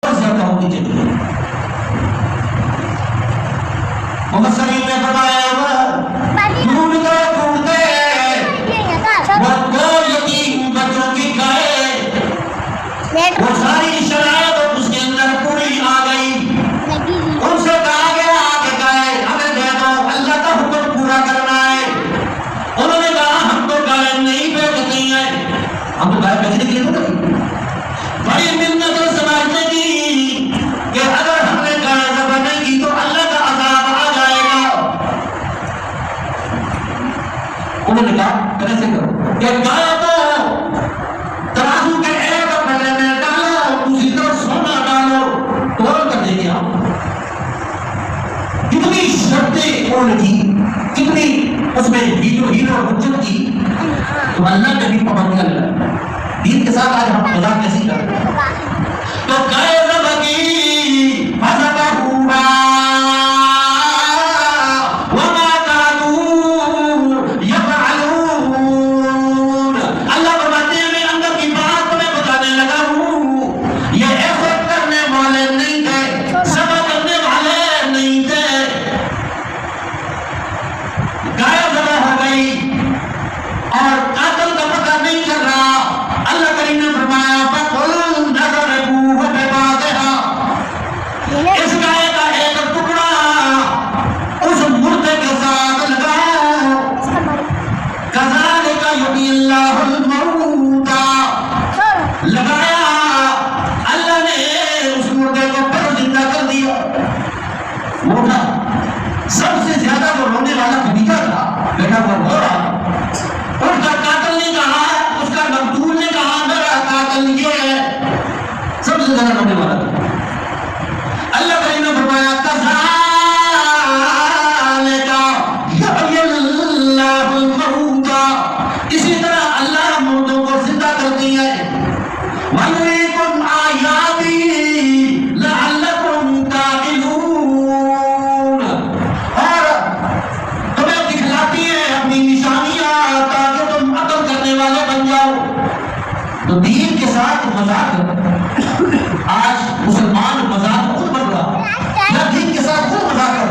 زیادہ ہونی چاہیے. مفسرین نے فرمایا ڈھونڈ کر ڈھونڈتے وہ دو یتیم بچوں کی گائے، وہ ساری شرائط اس کے اندر پوری آ گئی. ان سے کہا گیا کہ گائے ہمیں دے دو، اللہ کا حکم پورا کرنا ہے. انہوں نے کہا ہم تو گائے نہیں بیچتے ہیں، ہم تو گائے بیچنے کے لیے تو نہیں. بڑی منت سمجھنے کی کہ اگر ہم نے گائے ذبح نہیں کی تو اللہ کا عذاب آ جائے گا. انہوں نے کہا کیسے کرو کہ گائے تو ترازو کے ایک پلے میں ڈالو، دوسری طرف سونا ڈالو، توڑ کر دیں گے ہم. کتنی شرطیں انہوں نے کی، کتنی اس میں ہیرو حجت کی. تو اللہ نے بھی پابندی اللہ دین کے ساتھ آج ہم مذاق کیسے کرتے ہیں. تو گائے ذبح کی فذبحوها وما كانوا يفعلون. اللہ فرماتے ہیں میں اندر کی بات تمہیں بتانے لگا ہوں، یہ ایسے کرنے والے نہیں تھے، ذبح کرنے والے نہیں تھے. گائے ذبح ہو گئی اور قاتل کا پتہ نہیں چل رہا. اللہ کریم نے فرمایا فَقُلْ نَضْرِبُوهُ بِبَعْضِهَا، اس گائے کا ایک ٹکڑا اس مردے کے ساتھ لگاؤ. كَذَلِكَ يُحْيِي اللَّهُ الْمَوْتَى، لگایا اللہ نے اس مردے کو پھر زندہ کر دیا. وہ تھا سب سے زیادہ جو رونے والا خدیجہ تھا، بیٹا وہ رو رہا. اس کا قاتل نے کہا، اس کا مقتول نے کہا میرا قاتل یہ ہے، سب سے زیادہ رونے والا تھا. اللہ کریم نے فرمایا كَذَلِكَ يُحْيِي اللَّهُ الْمَوْتَى، اسی طرح اللہ مردوں کو زندہ کرتی ہے. وَيُرِيكُمْ آيَاتِهِ لَعَلَّكُمْ تَعْقِلُونَ، اور تمہیں دکھلاتی ہے اپنی نشانیاں تاکہ تم عقل کرنے والے بن جاؤ. تو دین کے ساتھ مذاق، آج مسلمان مذاق خود بن رہا ہے، یا دین کے ساتھ خود مذاق کر